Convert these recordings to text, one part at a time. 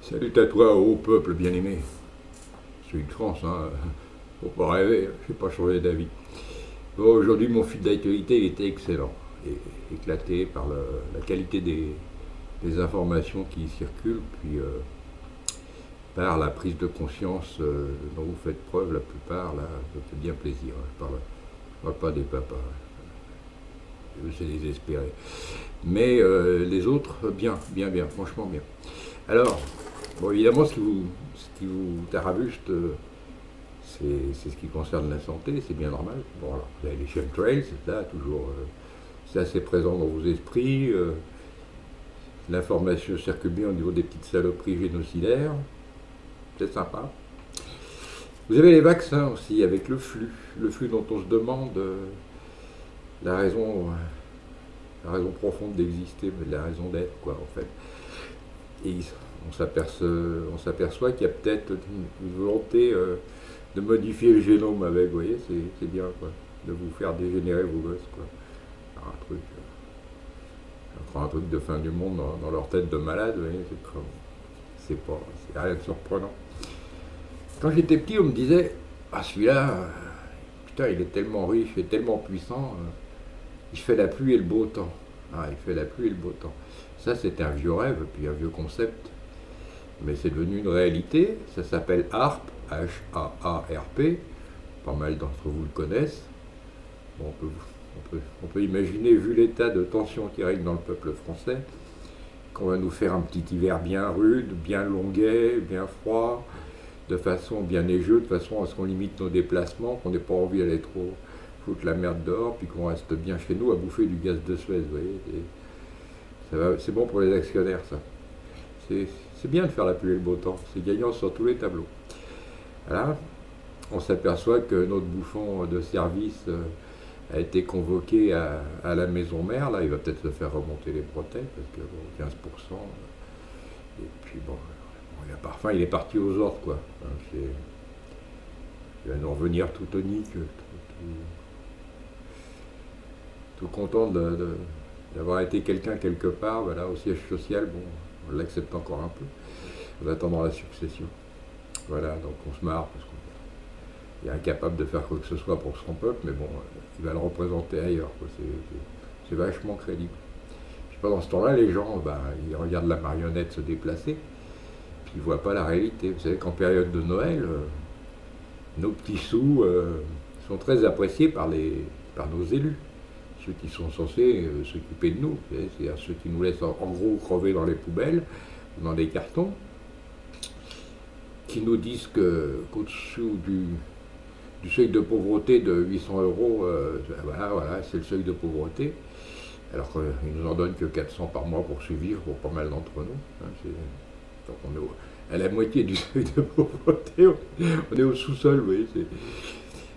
Salut à toi, ô peuple bien-aimé. Je suis de France, hein. Faut pas rêver, je n'ai pas changé d'avis. Bon, aujourd'hui, mon fil d'actualité il était excellent. Et éclaté par la qualité des informations qui circulent, puis par la prise de conscience dont vous faites preuve, la plupart, là, ça fait bien plaisir. Je parle pas des papas, c'est désespéré. Mais les autres, bien, bien, bien, franchement bien. Alors, bon, évidemment, ce qui vous tarabuste, c'est ce qui concerne la santé, c'est bien normal. Bon, alors, vous avez les chemtrails, c'est là, toujours, c'est assez présent dans vos esprits. L'information circule bien au niveau des petites saloperies génocidaires, c'est sympa. Vous avez les vaccins aussi, avec le flux dont on se demande la raison, la raison profonde d'exister, mais la raison d'être, quoi, en fait. Et on s'aperçoit qu'il y a peut-être une volonté de modifier le génome avec, vous voyez, c'est bien, quoi, de vous faire dégénérer vos gosses, quoi. Alors, un truc de fin du monde dans leur tête de malade, vous voyez, c'est rien de surprenant. Quand j'étais petit, on me disait, ah celui-là, putain, il est tellement riche et tellement puissant, il fait la pluie et le beau temps. Ah, il fait la pluie et le beau temps. Ça, c'était un vieux rêve, puis un vieux concept. Mais c'est devenu une réalité. Ça s'appelle HARP, H-A-A-R-P. Pas mal d'entre vous le connaissent. Bon, on peut imaginer, vu l'état de tension qui règne dans le peuple français, qu'on va nous faire un petit hiver bien rude, bien longuet, bien froid, de façon bien neigeuse, de façon à ce qu'on limite nos déplacements, qu'on n'ait pas envie d'aller trop foutre la merde dehors, puis qu'on reste bien chez nous à bouffer du gaz de Suez, vous voyez. C'est bon pour les actionnaires, ça. C'est bien de faire la pluie et le beau temps, c'est gagnant sur tous les tableaux. Voilà, on s'aperçoit que notre bouffon de service a été convoqué à la maison mère, là, il va peut-être se faire remonter les bretelles, parce que bon, 15%, et puis bon, parfois il est parti aux ordres, quoi. Hein, il va nous revenir tout tonique, tout content d'avoir été quelqu'un quelque part, voilà, au siège social, bon, on l'accepte encore un peu, en attendant la succession. Voilà, donc on se marre parce qu'il est incapable de faire quoi que ce soit pour son peuple, mais bon, il va le représenter ailleurs, quoi. C'est vachement crédible. Puis pendant ce temps-là, les gens, bah, ils regardent la marionnette se déplacer, puis ils ne voient pas la réalité. Vous savez qu'en période de Noël, nos petits sous sont très appréciés par nos élus, ceux qui sont censés s'occuper de nous, c'est-à-dire ceux qui nous laissent en gros crever dans les poubelles ou dans des cartons, qui nous disent qu'au-dessous du seuil de pauvreté de 800 euros, voilà, c'est le seuil de pauvreté, alors qu'ils nous en donnent que 400 par mois pour survivre pour pas mal d'entre nous. Hein, donc on est à la moitié du seuil de pauvreté, on est au sous-sol, vous voyez.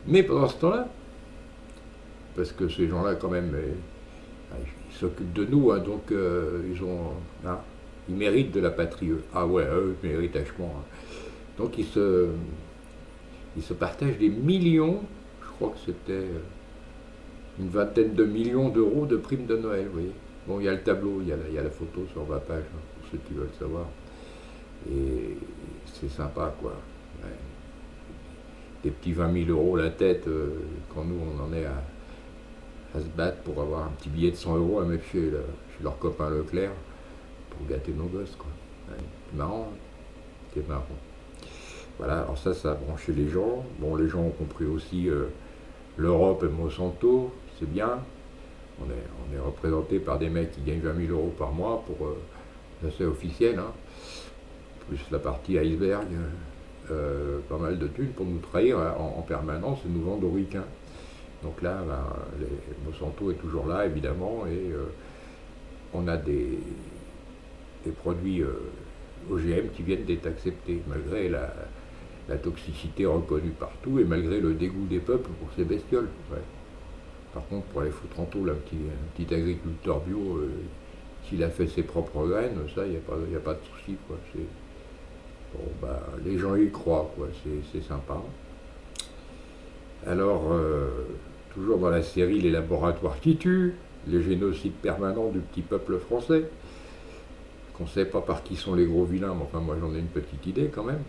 Mais pendant ce temps-là, parce que ces gens-là, quand même, ils s'occupent de nous, hein, donc ils méritent de la patrie, eux. Ah ouais, eux, ils méritent vachement. Hein. Donc ils se partagent des millions, je crois que c'était une vingtaine de millions d'euros de primes de Noël, vous voyez. Bon, il y a le tableau, il y a la photo sur ma page, hein, pour ceux qui veulent savoir. Et c'est sympa, quoi. Ouais. Des petits 20 000 euros la tête, quand nous, on en est à se battre pour avoir un petit billet de 100 euros à mettre chez leur copain Leclerc pour gâter nos gosses, quoi. Ouais. C'est marrant, hein. C'est marrant. Voilà, alors ça a branché les gens. Bon, les gens ont compris aussi l'Europe et Monsanto, c'est bien. On est représenté par des mecs qui gagnent 20 000 euros par mois ça c'est officiel, hein. Plus la partie iceberg, pas mal de thunes pour nous trahir en permanence et nous vendre aux ricains. Donc là, ben, Monsanto est toujours là, évidemment, et on a des produits OGM qui viennent d'être acceptés, malgré la toxicité reconnue partout et malgré le dégoût des peuples pour ces bestioles. Ouais. Par contre, pour aller foutre en taule un petit agriculteur bio, s'il a fait ses propres graines, ça, il n'y a pas de souci, quoi. Bon, bah, les gens y croient, quoi. C'est sympa. Alors, toujours dans la série Les laboratoires qui tuent, les génocides permanents du petit peuple français, qu'on ne sait pas par qui sont les gros vilains, mais enfin moi j'en ai une petite idée quand même.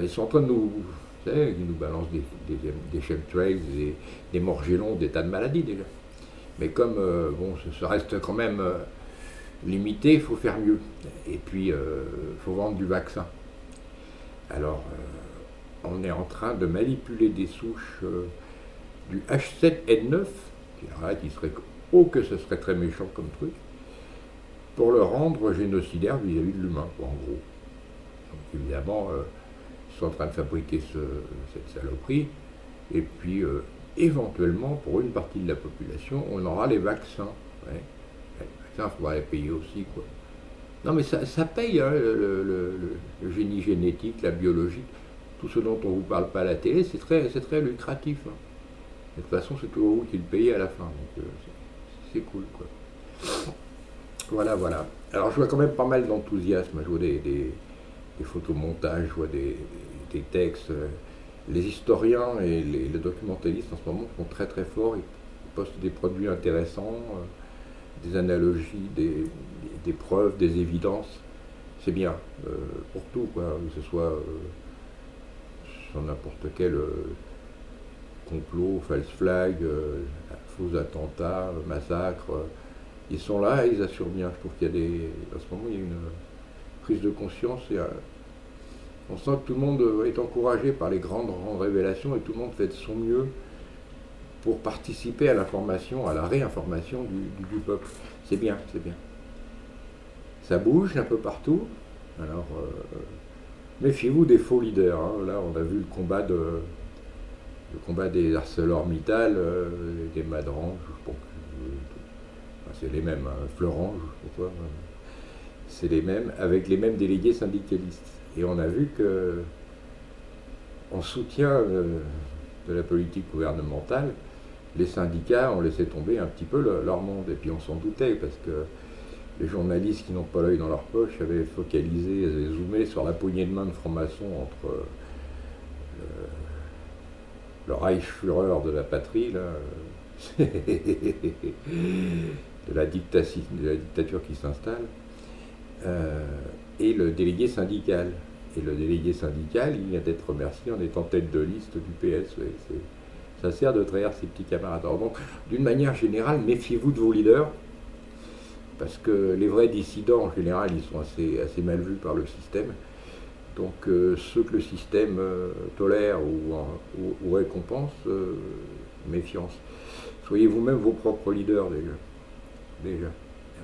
Ils sont en train de nous, vous savez, ils nous balancent des chemtrails, des morgellons, des tas de maladies déjà. Mais comme bon, ça reste quand même limité, il faut faire mieux. Et puis il faut vendre du vaccin. Alors on est en train de manipuler des souches du H7N9, qui serait, oh que ce serait très méchant comme truc, pour le rendre génocidaire vis-à-vis de l'humain, en gros. Donc évidemment, ils sont en train de fabriquer cette saloperie, et puis éventuellement, pour une partie de la population, on aura les vaccins. Ouais. Les vaccins, il faudra les payer aussi, quoi. Non mais ça paye, hein, le génie génétique, la biologie, tout ce dont on ne vous parle pas à la télé, c'est très lucratif. Hein. De toute façon, c'est toujours vous qui le payez à la fin, donc c'est cool, quoi. Voilà, voilà. Alors je vois quand même pas mal d'enthousiasme, je vois des photomontages, je vois des textes. Les historiens et les documentalistes en ce moment sont très très forts, ils postent des produits intéressants, des analogies, des preuves, des évidences. C'est bien, pour tout, quoi, que ce soit sur n'importe quel complot, false flag, faux attentats, massacres. Ils sont là et ils assurent bien. Je trouve qu'il y a en ce moment, il y a une prise de conscience et on sent que tout le monde est encouragé par les grandes révélations et tout le monde fait de son mieux pour participer à l'information, à la réinformation du peuple. C'est bien, c'est bien. Ça bouge un peu partout. Alors, méfiez-vous des faux leaders. Hein. Là, on a vu le combat des ArcelorMittal, des Madran, je sais pas, c'est les mêmes, hein, Florent, je sais pas, c'est les mêmes, avec les mêmes délégués syndicalistes. Et on a vu que, en soutien de la politique gouvernementale, les syndicats ont laissé tomber un petit peu leur monde. Et puis on s'en doutait, parce que les journalistes qui n'ont pas l'œil dans leur poche avaient focalisé, avaient zoomé sur la poignée de main de franc-maçon entre le Reichsführer de la patrie, là, de la dictature qui s'installe, et le délégué syndical. Et le délégué syndical, il vient d'être remercié en étant tête de liste du PS. Ça sert de trahir ses petits camarades. Alors donc, d'une manière générale, méfiez-vous de vos leaders, parce que les vrais dissidents, en général, ils sont assez mal vus par le système. Donc ceux que le système tolère ou récompense, méfiance. Soyez vous-même vos propres leaders déjà.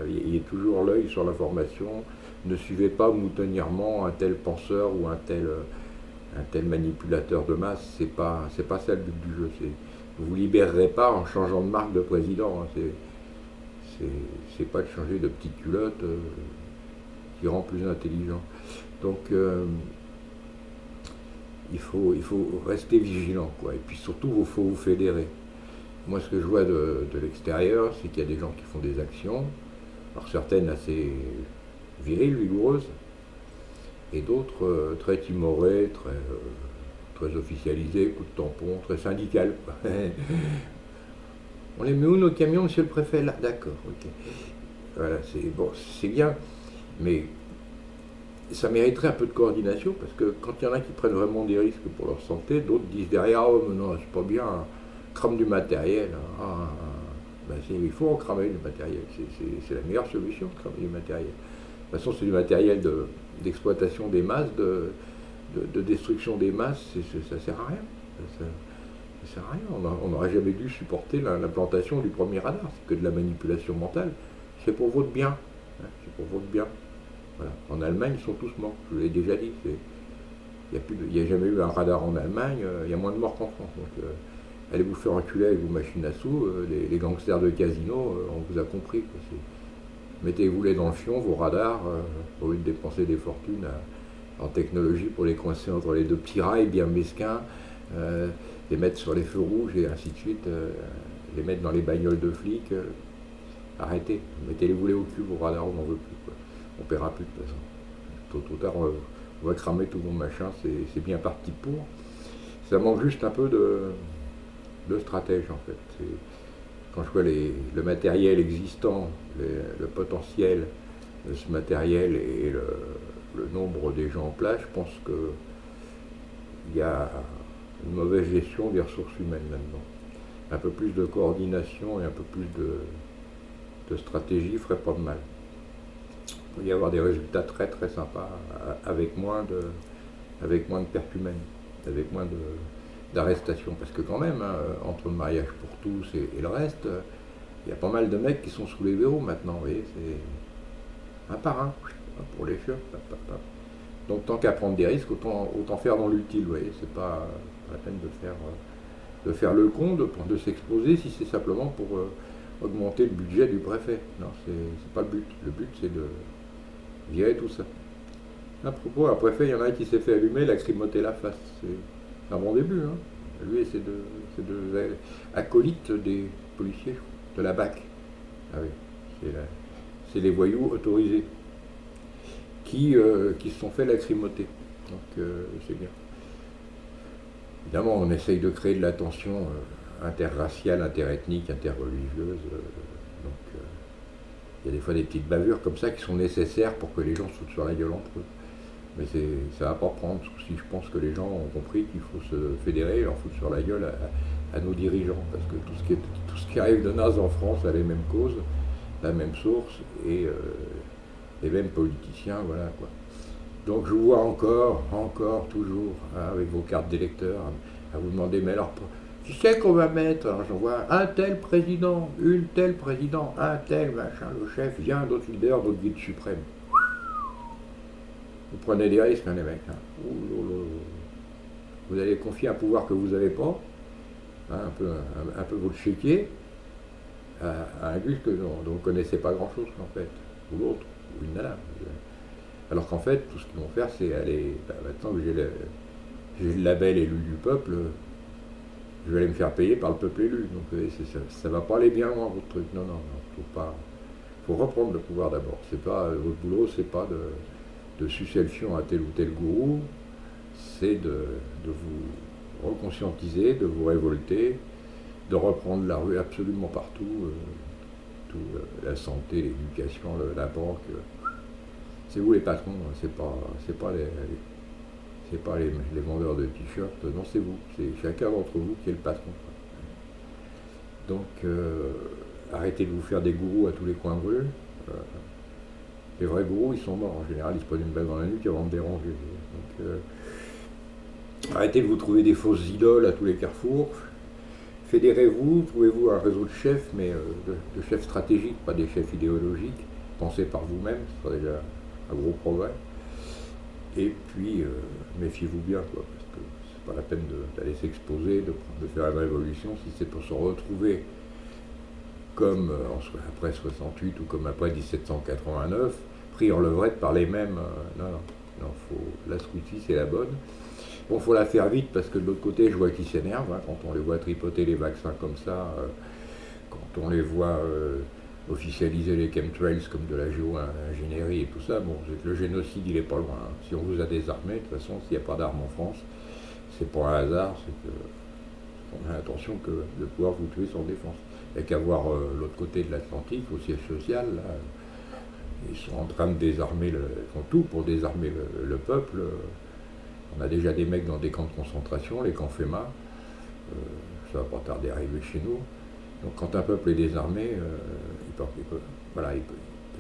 Ayez toujours l'œil sur l'information. Ne suivez pas moutonnièrement un tel penseur ou un tel manipulateur de masse. C'est pas ça le but du jeu. Vous ne vous libérerez pas en changeant de marque de président. Hein. C'est pas de changer de petite culotte qui rend plus intelligent. Donc il faut rester vigilant, quoi. Et puis surtout, il faut vous fédérer. Moi, ce que je vois de l'extérieur, c'est qu'il y a des gens qui font des actions, alors certaines assez viriles, vigoureuses, et d'autres très timorées, très officialisées, coup de tampon, très syndicales. On les met où nos camions, monsieur le préfet? Là, d'accord, ok. Voilà, c'est bien, mais ça mériterait un peu de coordination, parce que quand il y en a qui prennent vraiment des risques pour leur santé, d'autres disent derrière, oh mais non, c'est pas bien, hein, crame du matériel. Ah, ben il faut en cramer du matériel, c'est la meilleure solution de cramer du matériel. De toute façon, c'est du matériel d'exploitation des masses, de destruction des masses, ça sert à rien. Ça sert à rien. On n'aurait jamais dû supporter l'implantation du premier radar, c'est que de la manipulation mentale. C'est pour votre bien. Hein, c'est pour votre bien. Voilà. En Allemagne, ils sont tous morts, je vous l'ai déjà dit. Il n'y a jamais eu un radar en Allemagne, il y a moins de morts qu'en France. Donc, allez vous faire enculer avec vos machines à sous, les gangsters de casino, on vous a compris. Mettez-vous-les dans le fion, vos radars, au lieu de dépenser des fortunes en technologie pour les coincer entre les deux petits rails bien mesquins, les mettre sur les feux rouges et ainsi de suite, les mettre dans les bagnoles de flics. Arrêtez, mettez-les-vous au cul, vos radars, on n'en veut plus, quoi. On ne paiera plus de toute façon. Tôt ou tard, on va cramer tout vos machins, c'est bien parti pour. Ça manque juste un peu de stratège, en fait. Quand je vois le matériel existant, le potentiel, ce matériel et le nombre des gens en place, je pense qu'il y a une mauvaise gestion des ressources humaines là-dedans. Un peu plus de coordination et un peu plus de stratégie ferait pas de mal. Il peut y avoir des résultats très très sympas avec moins de pertes humaines, avec moins d'arrestations. Parce que quand même, hein, entre le mariage pour tous et le reste, il y a pas mal de mecs qui sont sous les verrous maintenant, vous voyez, c'est un par un, pour les chiottes. Donc tant qu'à prendre des risques, autant faire dans l'utile, vous voyez, c'est pas la peine de faire le con, de s'exposer si c'est simplement pour augmenter le budget du préfet. Non, c'est pas le but. Le but, c'est de virer tout ça. À propos, un préfet, il y en a un qui s'est fait allumer, il a crimoté la face. C'est un bon début. Hein. Lui, c'est de acolyte des policiers, de la BAC. Ah oui, c'est les voyous autorisés qui se sont fait lacrymoter. Donc c'est bien. Évidemment, on essaye de créer de la tension interraciale, interethnique, interreligieuse. Donc il y a des fois des petites bavures comme ça qui sont nécessaires pour que les gens se foutent sur la gueule entre eux. Mais ça va pas prendre, si je pense que les gens ont compris qu'il faut se fédérer et leur foutre sur la gueule à nos dirigeants. Parce que tout ce qui arrive de naze en France a les mêmes causes, la même source, et les mêmes politiciens, voilà quoi. Donc je vous vois encore, toujours, hein, avec vos cartes d'électeurs, à vous demander, mais alors, qui c'est qu'on va mettre? Alors j'en vois un tel président, une telle président, un tel machin, le chef vient, d'autres leaders, d'autres guides suprêmes. Vous prenez des risques, hein, les mecs. Hein. Vous allez confier un pouvoir que vous n'avez pas, hein, un peu votre chéquier, à un gus dont vous ne connaissez pas grand-chose, en fait, ou l'autre, ou une nana. Alors qu'en fait, tout ce qu'ils vont faire, c'est aller, maintenant que j'ai le label élu du peuple, je vais aller me faire payer par le peuple élu. Donc ça va pas aller bien loin, votre truc. Non, faut reprendre le pouvoir d'abord. C'est pas votre boulot, c'est pas de sucer le fion à tel ou tel gourou, c'est de vous reconscientiser, de vous révolter, de reprendre la rue absolument partout, la santé, l'éducation, la banque. C'est vous les patrons, c'est pas les vendeurs de t-shirts, non, c'est vous, c'est chacun d'entre vous qui est le patron. Donc arrêtez de vous faire des gourous à tous les coins de rue. Les vrais gourous, ils sont morts en général, ils se prennent une balle dans la nuque avant de déranger. Donc arrêtez de vous trouver des fausses idoles à tous les carrefours. Fédérez-vous, trouvez-vous un réseau de chefs, mais de chefs stratégiques, pas des chefs idéologiques. Pensez par vous-même, ce sera déjà un gros progrès. Et puis, méfiez-vous bien, quoi, parce que c'est pas la peine d'aller s'exposer, de faire une révolution, si c'est pour se retrouver comme après 68 ou comme après 1789, pris en levrette par les mêmes. Non, la Squeezie, c'est la bonne. Bon, faut la faire vite parce que de l'autre côté, je vois qu'ils s'énervent hein, quand on les voit tripoter les vaccins comme ça, quand on les voit officialiser les chemtrails comme de la géo-ingénierie et tout ça. Bon, le génocide, il est pas loin. Hein. Si on vous a désarmé, de toute façon, s'il n'y a pas d'armes en France, c'est pas un hasard, c'est qu'on a l'intention de pouvoir vous tuer sans défense. Il n'y a qu'à voir l'autre côté de l'Atlantique, au siège social, là, ils sont en train de désarmer, ils font tout pour désarmer le peuple. On a déjà des mecs dans des camps de concentration, les camps FEMA, ça va pas tarder à arriver chez nous. Donc quand un peuple est désarmé, il peut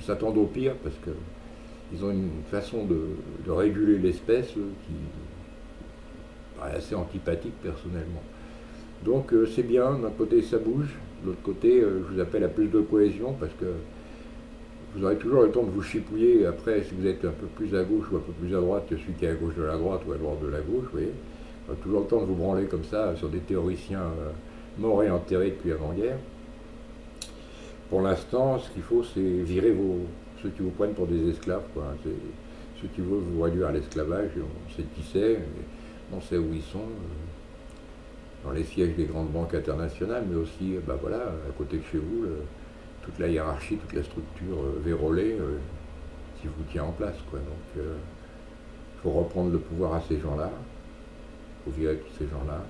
s'attendre au pire parce qu'ils ont une façon de réguler l'espèce qui paraît assez antipathique personnellement. Donc c'est bien, d'un côté ça bouge, de l'autre côté je vous appelle à plus de cohésion parce que vous aurez toujours le temps de vous chipouiller après si vous êtes un peu plus à gauche ou un peu plus à droite que celui qui est à gauche de la droite ou à droite de la gauche, vous voyez. Vous aurez toujours le temps de vous branler comme ça sur des théoriciens morts et enterrés depuis avant-guerre. Pour l'instant, ce qu'il faut, c'est virer ceux qui vous prennent pour des esclaves, quoi. Ceux qui veulent vous réduire à l'esclavage, on sait qui c'est, on sait où ils sont, dans les sièges des grandes banques internationales, mais aussi, à côté de chez vous, toute la hiérarchie, toute la structure vérolée qui vous tient en place, quoi. Donc, il faut reprendre le pouvoir à ces gens-là, il faut virer tous ces gens-là,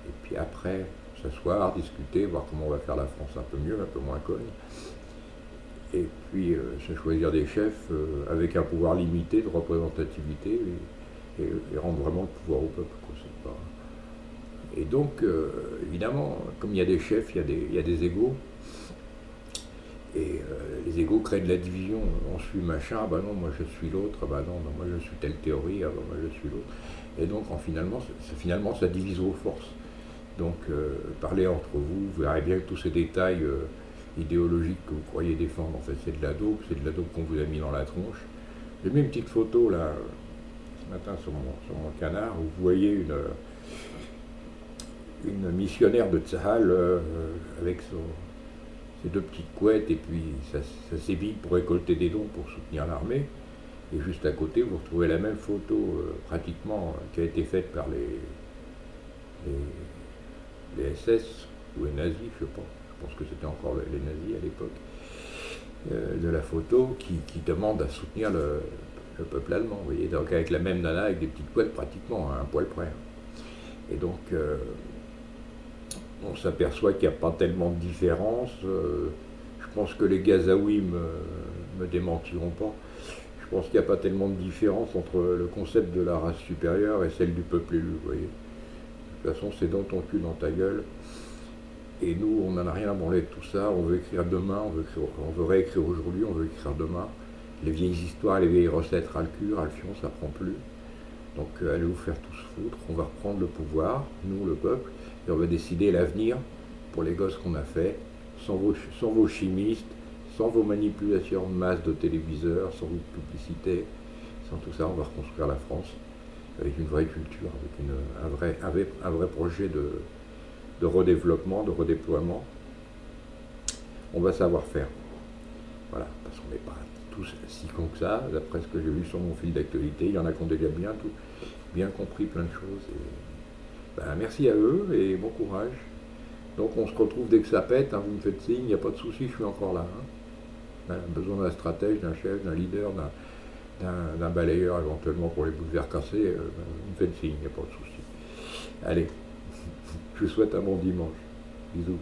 et puis après, s'asseoir, discuter, voir comment on va faire la France un peu mieux, un peu moins conne, Et puis, c'est choisir des chefs avec un pouvoir limité de représentativité et rendre vraiment le pouvoir au peuple, quoi. C'est pas... Et donc, évidemment, comme il y a des chefs, il y a des égos. Et les égos créent de la division. On suit machin, ah bah non, moi je suis l'autre, ah bah non, non, moi je suis telle théorie, ah bah moi je suis l'autre. Et donc, finalement, ça divise vos forces. Donc, parlez entre vous, vous verrez bien que tous ces détails idéologiques que vous croyez défendre, en fait, c'est de la dope qu'on vous a mis dans la tronche. J'ai mis une petite photo là, ce matin sur mon canard, où vous voyez une missionnaire de Tsahal avec ses deux petites couettes, et puis ça s'ébille pour récolter des dons pour soutenir l'armée. Et juste à côté, vous retrouvez la même photo, pratiquement, qui a été faite par les SS ou les nazis, je sais pas. Je pense que c'était encore les nazis à l'époque, de la photo qui demande à soutenir le peuple allemand. Vous voyez, donc avec la même nana, avec des petites couettes pratiquement, à un poil près. Et donc, on s'aperçoit qu'il n'y a pas tellement de différence. Je pense que les Gazaouis me démentiront pas. Je pense qu'il n'y a pas tellement de différence entre le concept de la race supérieure et celle du peuple élu, vous voyez. De toute façon, c'est dans ton cul, dans ta gueule. Et nous, on n'en a rien à branler de tout ça. On veut écrire demain, on veut réécrire aujourd'hui, on veut écrire demain. Les vieilles histoires, les vieilles recettes, ras le cul, ras le fion, ça prend plus. Donc allez vous faire tous foutre. On va reprendre le pouvoir, nous, le peuple, et on va décider l'avenir pour les gosses qu'on a fait, sans vos chimistes, sans vos manipulations de masse de téléviseurs, sans vos publicités, sans tout ça. On va reconstruire la France avec une vraie culture, avec un vrai projet de redéveloppement, de redéploiement. On va savoir faire. Voilà, parce qu'on n'est pas tous si cons que ça, d'après ce que j'ai vu sur mon fil d'actualité. Il y en a qui ont déjà bien compris plein de choses. Et, ben, merci à eux et bon courage. Donc on se retrouve dès que ça pète, hein, vous me faites signe, il n'y a pas de souci, je suis encore là. Hein. On a besoin d'un stratège, d'un chef, d'un leader, d'un balayeur éventuellement pour les bouts de verre cassés, vous me faites signe, il n'y a pas de souci. Allez, je vous souhaite un bon dimanche. Bisous.